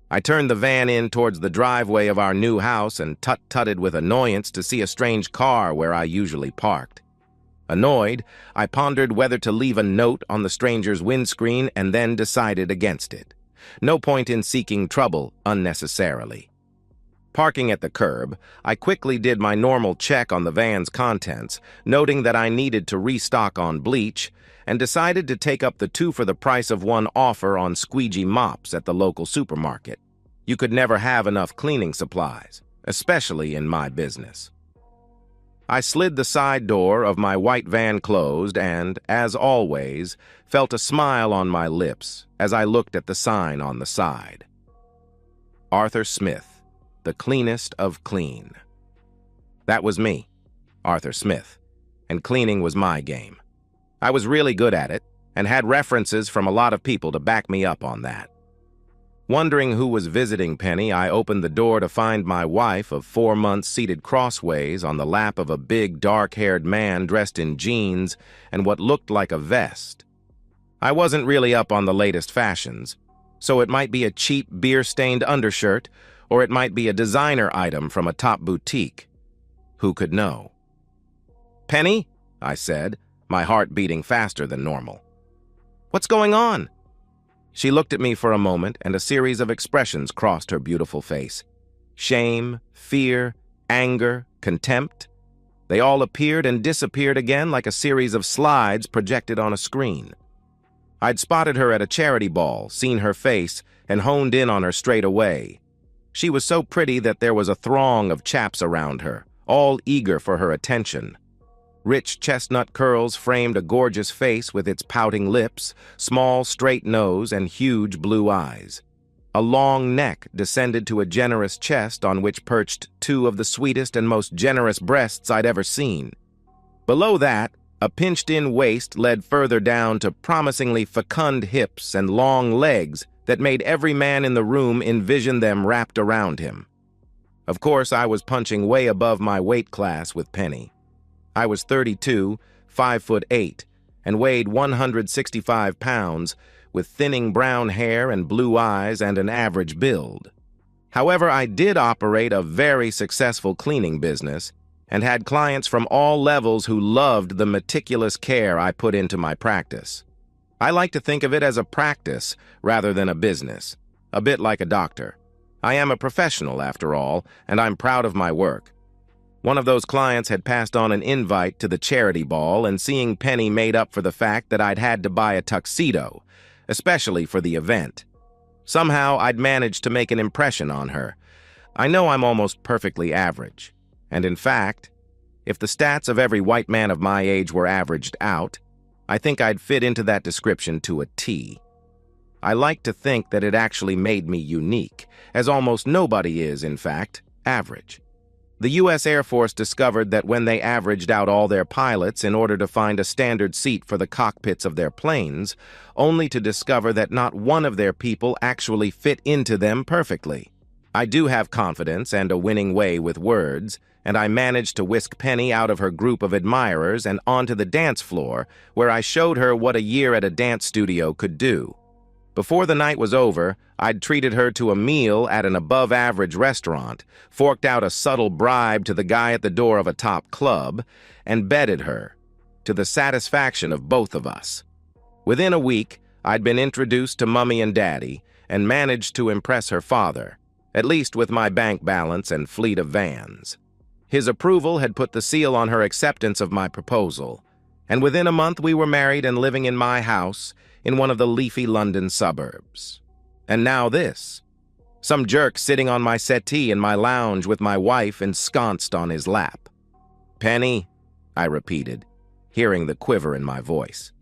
I turned the van in towards the driveway of our new house and tut-tutted with annoyance to see a strange car where I usually parked. Annoyed, I pondered whether to leave a note on the stranger's windscreen and then decided against it. No point in seeking trouble unnecessarily. Parking at the curb, I quickly did my normal check on the van's contents, noting that I needed to restock on bleach, and decided to take up the 2 for the price of 1 offer on squeegee mops at the local supermarket. You could never have enough cleaning supplies, especially in my business. I slid the side door of my white van closed and, as always, felt a smile on my lips as I looked at the sign on the side. Arthur Smith, the cleanest of clean. That was me, Arthur Smith, and cleaning was my game. I was really good at it and had references from a lot of people to back me up on that. Wondering who was visiting Penny, I opened the door to find my wife of 4 months seated crossways on the lap of a big, dark-haired man dressed in jeans and what looked like a vest. I wasn't really up on the latest fashions, so it might be a cheap, beer-stained undershirt, or it might be a designer item from a top boutique. Who could know? "Penny?" I said, my heart beating faster than normal. "What's going on?" She looked at me for a moment, and a series of expressions crossed her beautiful face. Shame, fear, anger, contempt. They all appeared and disappeared again like a series of slides projected on a screen. I'd spotted her at a charity ball, seen her face, and honed in on her straight away. She was so pretty that there was a throng of chaps around her, all eager for her attention. Rich chestnut curls framed a gorgeous face with its pouting lips, small straight nose, and huge blue eyes. A long neck descended to a generous chest on which perched 2 of the sweetest and most generous breasts I'd ever seen. Below that, a pinched-in waist led further down to promisingly fecund hips and long legs that made every man in the room envision them wrapped around him. Of course, I was punching way above my weight class with Penny. I was 32, 5'8", and weighed 165 pounds, with thinning brown hair and blue eyes and an average build. However, I did operate a very successful cleaning business and had clients from all levels who loved the meticulous care I put into my practice. I like to think of it as a practice rather than a business, a bit like a doctor. I am a professional, after all, and I'm proud of my work. One of those clients had passed on an invite to the charity ball, and seeing Penny made up for the fact that I'd had to buy a tuxedo, especially for the event. Somehow, I'd managed to make an impression on her. I know I'm almost perfectly average, and in fact, if the stats of every white man of my age were averaged out, I think I'd fit into that description to a T. I like to think that it actually made me unique, as almost nobody is, in fact, average. The U.S. Air Force discovered that when they averaged out all their pilots in order to find a standard seat for the cockpits of their planes, only to discover that not one of their people actually fit into them perfectly. I do have confidence and a winning way with words, and I managed to whisk Penny out of her group of admirers and onto the dance floor, where I showed her what a year at a dance studio could do. Before the night was over, I'd treated her to a meal at an above-average restaurant, forked out a subtle bribe to the guy at the door of a top club, and bedded her, to the satisfaction of both of us. Within a week, I'd been introduced to Mummy and Daddy, and managed to impress her father, at least with my bank balance and fleet of vans. His approval had put the seal on her acceptance of my proposal, and within a month we were married and living in my house in one of the leafy London suburbs. And now this. Some jerk sitting on my settee in my lounge with my wife ensconced on his lap. "Penny," I repeated, hearing the quiver in my voice.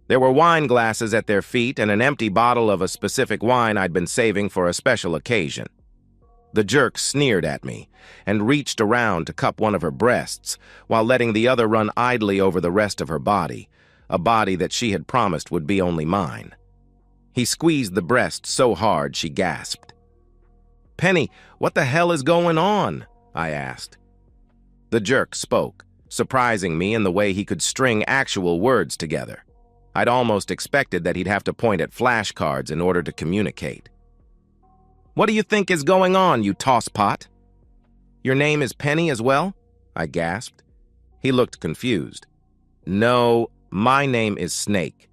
There were wine glasses at their feet and an empty bottle of a specific wine I'd been saving for a special occasion. The jerk sneered at me and reached around to cup one of her breasts while letting the other run idly over the rest of her body, a body that she had promised would be only mine. He squeezed the breast so hard she gasped. "Penny, what the hell is going on?" I asked. The jerk spoke, surprising me in the way he could string actual words together. I'd almost expected that he'd have to point at flashcards in order to communicate. What do you think is going on, you tosspot? Your name is Penny as well? I gasped. He looked confused. No, my name is Snake.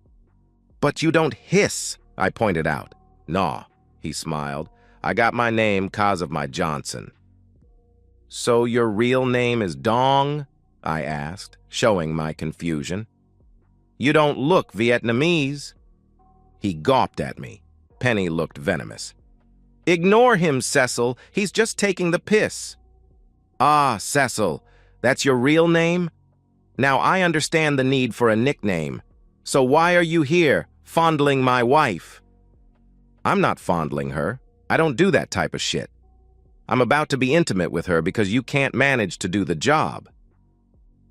But you don't hiss, I pointed out. Nah, he smiled. I got my name 'cause of my Johnson. So your real name is Dong? I asked, showing my confusion. You don't look Vietnamese. He gawped at me. Penny looked venomous. Ignore him, Cecil. He's just taking the piss. Ah, Cecil, that's your real name? Now I understand the need for a nickname. So why are you here, fondling my wife? I'm not fondling her. I don't do that type of shit. I'm about to be intimate with her because you can't manage to do the job.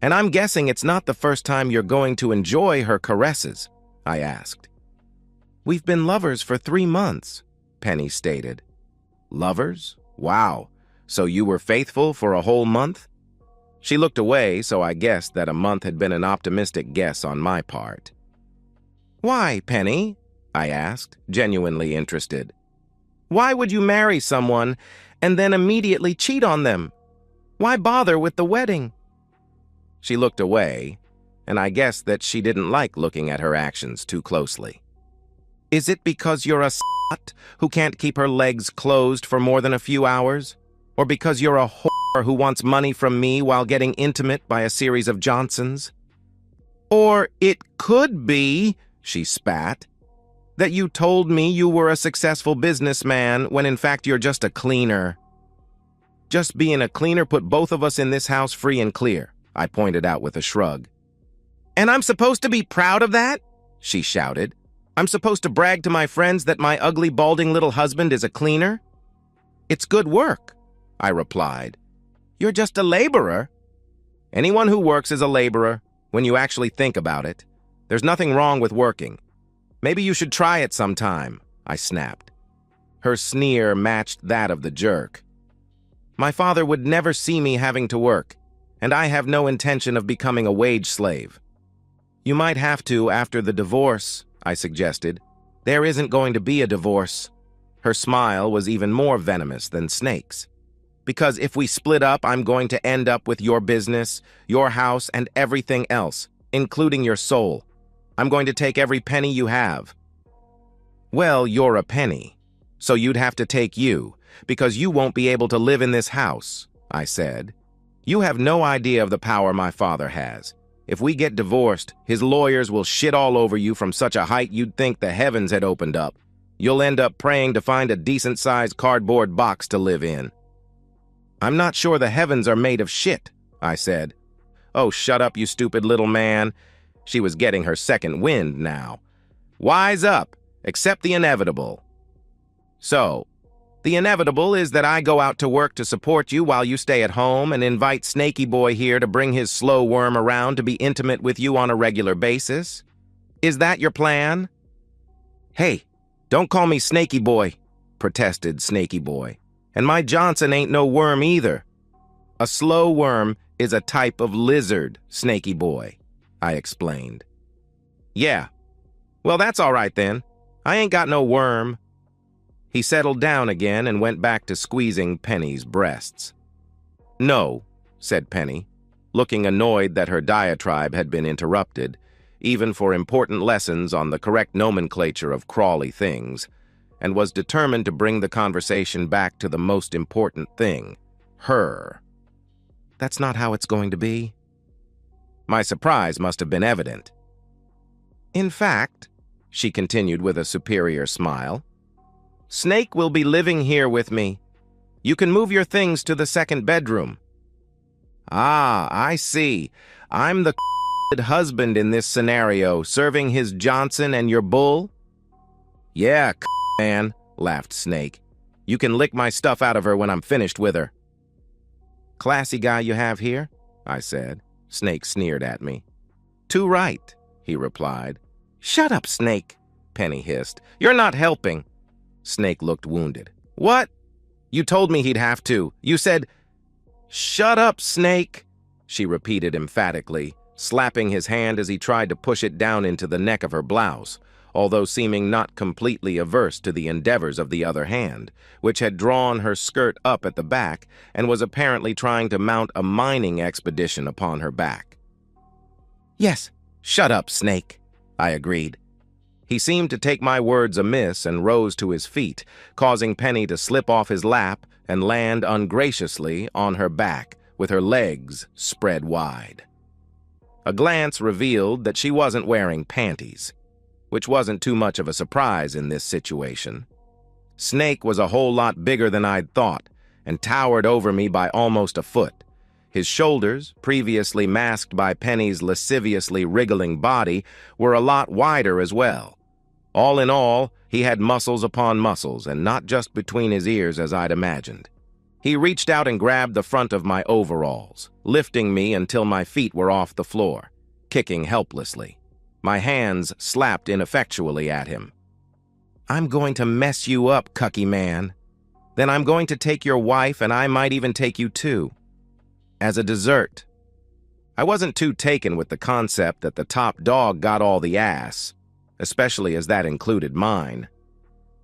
And I'm guessing it's not the first time you're going to enjoy her caresses, I asked. We've been lovers for 3 months, Penny stated. Lovers? Wow. So you were faithful for a whole month? She looked away, so I guessed that a month had been an optimistic guess on my part. Why, Penny? I asked, genuinely interested. Why would you marry someone and then immediately cheat on them? Why bother with the wedding? She looked away, and I guessed that she didn't like looking at her actions too closely. Is it because you're a slut who can't keep her legs closed for more than a few hours? Or because you're a whore who wants money from me while getting intimate by a series of Johnsons? Or it could be, she spat, that you told me you were a successful businessman when in fact you're just a cleaner. Just being a cleaner put both of us in this house free and clear, I pointed out with a shrug. And I'm supposed to be proud of that? She shouted. I'm supposed to brag to my friends that my ugly, balding little husband is a cleaner? It's good work, I replied. You're just a laborer. Anyone who works is a laborer, when you actually think about it. There's nothing wrong with working. Maybe you should try it sometime, I snapped. Her sneer matched that of the jerk. My father would never see me having to work, and I have no intention of becoming a wage slave. You might have to after the divorce, I suggested. There isn't going to be a divorce. Her smile was even more venomous than Snake's. Because if we split up, I'm going to end up with your business, your house, and everything else, including your soul. I'm going to take every penny you have. Well, you're a penny, so you'd have to take you, because you won't be able to live in this house, I said. You have no idea of the power my father has. If we get divorced, his lawyers will shit all over you from such a height you'd think the heavens had opened up. You'll end up praying to find a decent-sized cardboard box to live in. I'm not sure the heavens are made of shit, I said. Oh, shut up, you stupid little man. She was getting her second wind now. Wise up, accept the inevitable. So, the inevitable is that I go out to work to support you while you stay at home and invite Snaky Boy here to bring his slow worm around to be intimate with you on a regular basis? Is that your plan? Hey, don't call me Snaky Boy, protested Snaky Boy. And my Johnson ain't no worm either. A slow worm is a type of lizard, Snaky Boy, I explained. Yeah. Well, that's all right then. I ain't got no worm. He settled down again and went back to squeezing Penny's breasts. No, said Penny, looking annoyed that her diatribe had been interrupted, even for important lessons on the correct nomenclature of crawly things, and was determined to bring the conversation back to the most important thing, her. That's not how it's going to be. My surprise must have been evident. In fact, she continued with a superior smile, Snake will be living here with me. You can move your things to the second bedroom. Ah, I see. I'm the husband in this scenario, serving his Johnson and your bull? Yeah, man, laughed Snake. You can lick my stuff out of her when I'm finished with her. Classy guy you have here, I said. Snake sneered at me. Too right, he replied. Shut up, Snake, Penny hissed. You're not helping. Snake looked wounded. What? You told me he'd have to. You said, Shut up, Snake, she repeated emphatically, slapping his hand as he tried to push it down into the neck of her blouse, although seeming not completely averse to the endeavors of the other hand, which had drawn her skirt up at the back and was apparently trying to mount a mining expedition upon her back. "Yes, shut up, Snake," I agreed. He seemed to take my words amiss and rose to his feet, causing Penny to slip off his lap and land ungraciously on her back, with her legs spread wide. A glance revealed that she wasn't wearing panties, which wasn't too much of a surprise in this situation. Snake was a whole lot bigger than I'd thought, and towered over me by almost a foot. His shoulders, previously masked by Penny's lasciviously wriggling body, were a lot wider as well. All in all, he had muscles upon muscles, and not just between his ears as I'd imagined. He reached out and grabbed the front of my overalls, lifting me until my feet were off the floor, kicking helplessly. My hands slapped ineffectually at him. "I'm going to mess you up, cucky man. Then I'm going to take your wife, and I might even take you too. As a dessert." I wasn't too taken with the concept that the top dog got all the ass, especially as that included mine.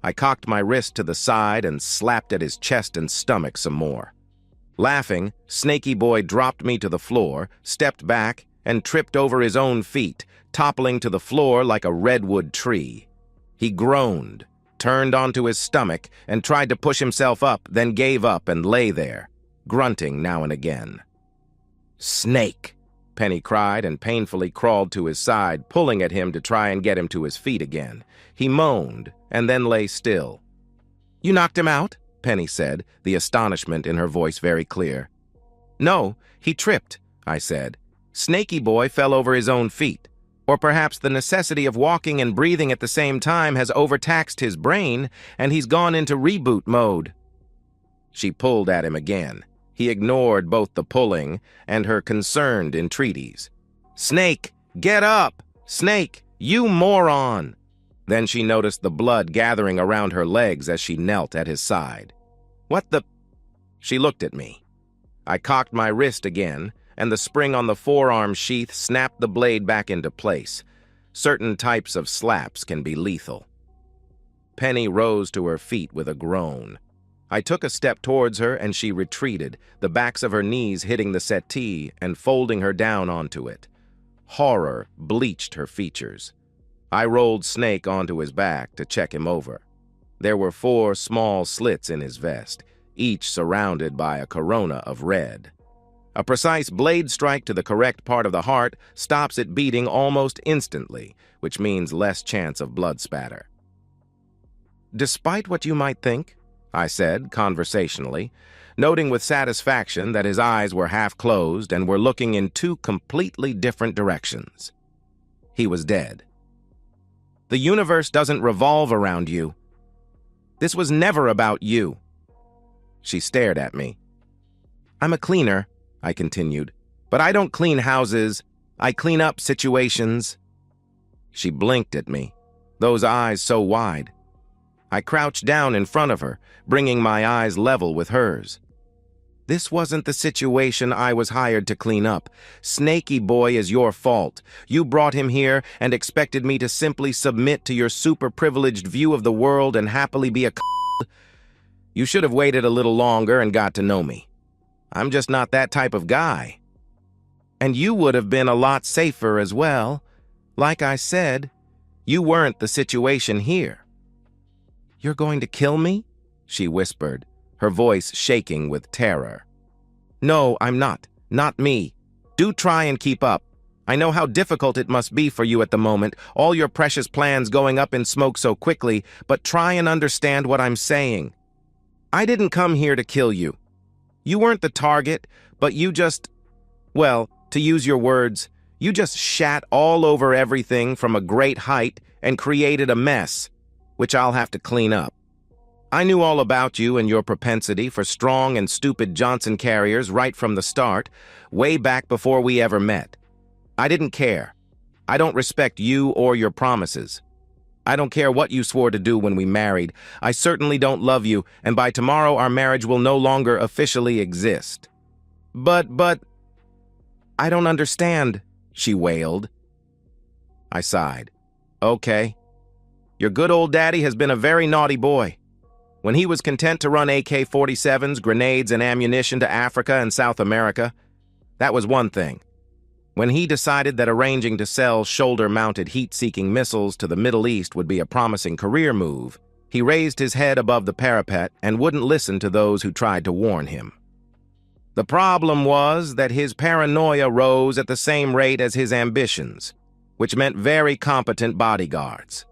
I cocked my wrist to the side and slapped at his chest and stomach some more. Laughing, Snaky Boy dropped me to the floor, stepped back, and tripped over his own feet, toppling to the floor like a redwood tree. He groaned, turned onto his stomach, and tried to push himself up, then gave up and lay there, grunting now and again. "Snake!" Penny cried and painfully crawled to his side, pulling at him to try and get him to his feet again. He moaned and then lay still. "You knocked him out?" Penny said, the astonishment in her voice very clear. "No, he tripped," I said. "Snaky Boy fell over his own feet. Or perhaps the necessity of walking and breathing at the same time has overtaxed his brain, and he's gone into reboot mode." She pulled at him again. He ignored both the pulling and her concerned entreaties. "Snake, get up! Snake, you moron!" Then she noticed the blood gathering around her legs as she knelt at his side. "What the—" She looked at me. I cocked my wrist again, and the spring on the forearm sheath snapped the blade back into place. Certain types of slaps can be lethal. Penny rose to her feet with a groan. I took a step towards her, and she retreated, the backs of her knees hitting the settee and folding her down onto it. Horror bleached her features. I rolled Snake onto his back to check him over. There were 4 small slits in his vest, each surrounded by a corona of red. A precise blade strike to the correct part of the heart stops it beating almost instantly, which means less chance of blood spatter. "Despite what you might think," I said conversationally, noting with satisfaction that his eyes were half closed and were looking in 2 completely different directions. He was dead. "The universe doesn't revolve around you. This was never about you." She stared at me. "I'm a cleaner," I continued, "but I don't clean houses. I clean up situations." She blinked at me, those eyes so wide. I crouched down in front of her, bringing my eyes level with hers. "This wasn't the situation I was hired to clean up. Snaky Boy is your fault. You brought him here and expected me to simply submit to your super-privileged view of the world and happily be a c***. You should have waited a little longer and got to know me. I'm just not that type of guy. And you would have been a lot safer as well. Like I said, you weren't the situation here." "You're going to kill me?" she whispered, her voice shaking with terror. "No, I'm not. Not me. Do try and keep up. I know how difficult it must be for you at the moment, all your precious plans going up in smoke so quickly, but try and understand what I'm saying. I didn't come here to kill you. You weren't the target, but you just, well, to use your words, you just shat all over everything from a great height and created a mess, which I'll have to clean up. I knew all about you and your propensity for strong and stupid Johnson carriers right from the start, way back before we ever met. I didn't care. I don't respect you or your promises. I don't care what you swore to do when we married. I certainly don't love you, and by tomorrow our marriage will no longer officially exist." But, I don't understand," she wailed. I sighed. "Okay, Your good old daddy has been a very naughty boy. When he was content to run AK-47s, grenades, and ammunition to Africa and South America, that was one thing. When he decided that arranging to sell shoulder-mounted heat-seeking missiles to the Middle East would be a promising career move, he raised his head above the parapet and wouldn't listen to those who tried to warn him. The problem was that his paranoia rose at the same rate as his ambitions, which meant very competent bodyguards.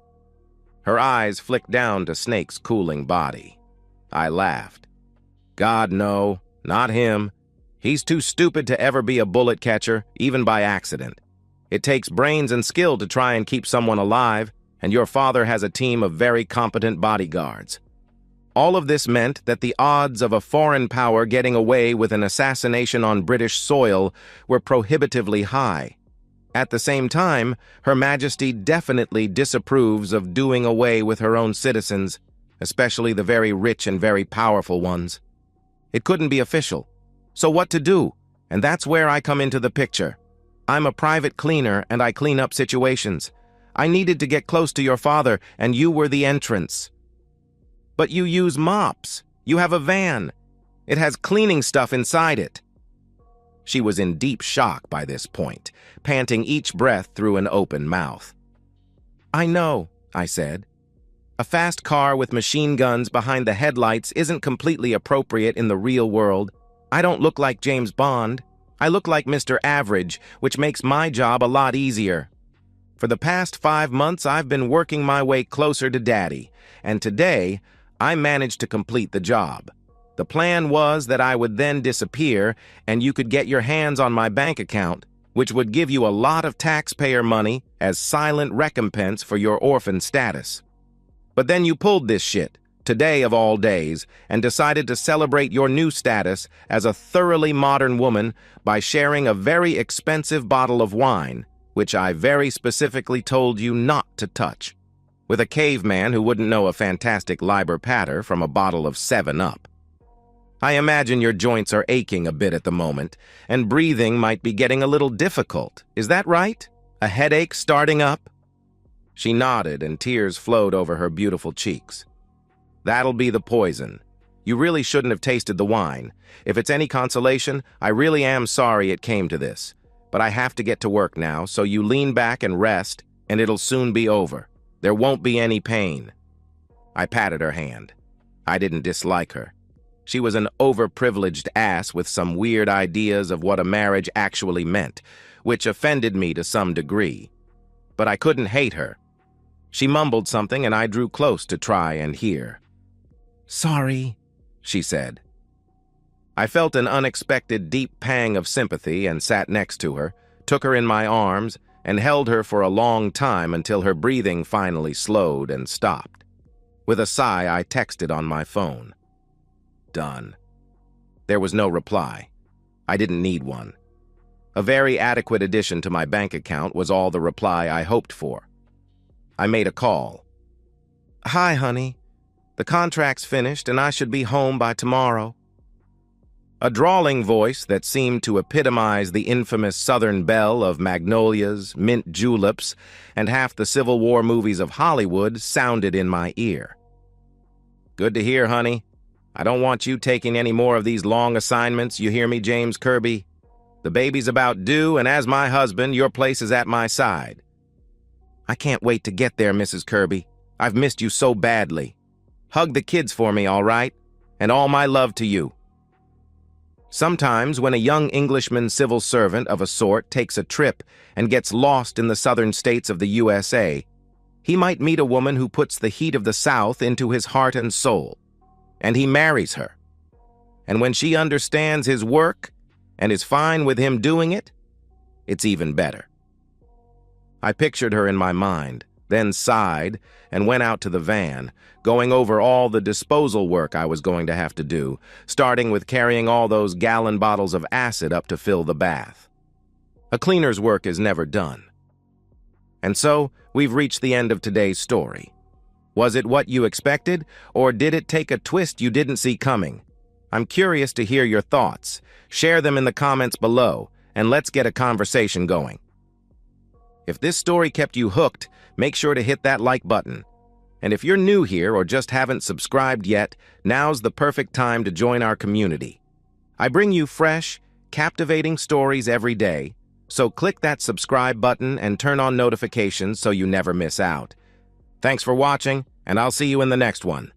Her eyes flicked down to Snake's cooling body. I laughed. God, no, not him. He's too stupid to ever be a bullet catcher, even by accident. It takes brains and skill to try and keep someone alive, and your father has a team of very competent bodyguards. All of this meant that the odds of a foreign power getting away with an assassination on British soil were prohibitively high. At the same time, Her Majesty definitely disapproves of doing away with her own citizens, especially the very rich and very powerful ones. It couldn't be official. So what to do? And that's where I come into the picture. I'm a private cleaner and I clean up situations. I needed to get close to your father and you were the entrance. But you use mops. You have a van. It has cleaning stuff inside it. She was in deep shock by this point, panting each breath through an open mouth. I know, I said. A fast car with machine guns behind the headlights isn't completely appropriate in the real world. I don't look like James Bond. I look like Mr. Average, which makes my job a lot easier. For the past 5 months, I've been working my way closer to Daddy, and today, I managed to complete the job. The plan was that I would then disappear and you could get your hands on my bank account, which would give you a lot of taxpayer money as silent recompense for your orphan status. But then you pulled this shit, today of all days, and decided to celebrate your new status as a thoroughly modern woman by sharing a very expensive bottle of wine, which I very specifically told you not to touch, with a caveman who wouldn't know a fantastic Liber Pater from a bottle of 7-Up. I imagine your joints are aching a bit at the moment, and breathing might be getting a little difficult. Is that right? A headache starting up? She nodded, and tears flowed over her beautiful cheeks. That'll be the poison. You really shouldn't have tasted the wine. If it's any consolation, I really am sorry it came to this. But I have to get to work now, so you lean back and rest, and it'll soon be over. There won't be any pain. I patted her hand. I didn't dislike her. She was an overprivileged ass with some weird ideas of what a marriage actually meant, which offended me to some degree. But I couldn't hate her. She mumbled something and I drew close to try and hear. Sorry, she said. I felt an unexpected deep pang of sympathy and sat next to her, took her in my arms, and held her for a long time until her breathing finally slowed and stopped. With a sigh, I texted on my phone. Done. There was no reply. I didn't need one. A very adequate addition to my bank account was all the reply I hoped for. I made a call. Hi, honey. The contract's finished and I should be home by tomorrow. A drawling voice that seemed to epitomize the infamous Southern belle of magnolias, mint juleps, and half the Civil War movies of Hollywood sounded in my ear. Good to hear, honey. I don't want you taking any more of these long assignments, you hear me, James Kirby? The baby's about due, and as my husband, your place is at my side. I can't wait to get there, Mrs. Kirby. I've missed you so badly. Hug the kids for me, all right? And all my love to you. Sometimes when a young Englishman civil servant of a sort takes a trip and gets lost in the southern states of the USA, he might meet a woman who puts the heat of the South into his heart and soul. And he marries her. And when she understands his work and is fine with him doing it, it's even better. I pictured her in my mind, then sighed and went out to the van, going over all the disposal work I was going to have to do, starting with carrying all those gallon bottles of acid up to fill the bath. A cleaner's work is never done. And so, we've reached the end of today's story. Was it what you expected, or did it take a twist you didn't see coming? I'm curious to hear your thoughts. Share them in the comments below, and let's get a conversation going. If this story kept you hooked, make sure to hit that like button. And if you're new here or just haven't subscribed yet, now's the perfect time to join our community. I bring you fresh, captivating stories every day, so click that subscribe button and turn on notifications so you never miss out. Thanks for watching, and I'll see you in the next one.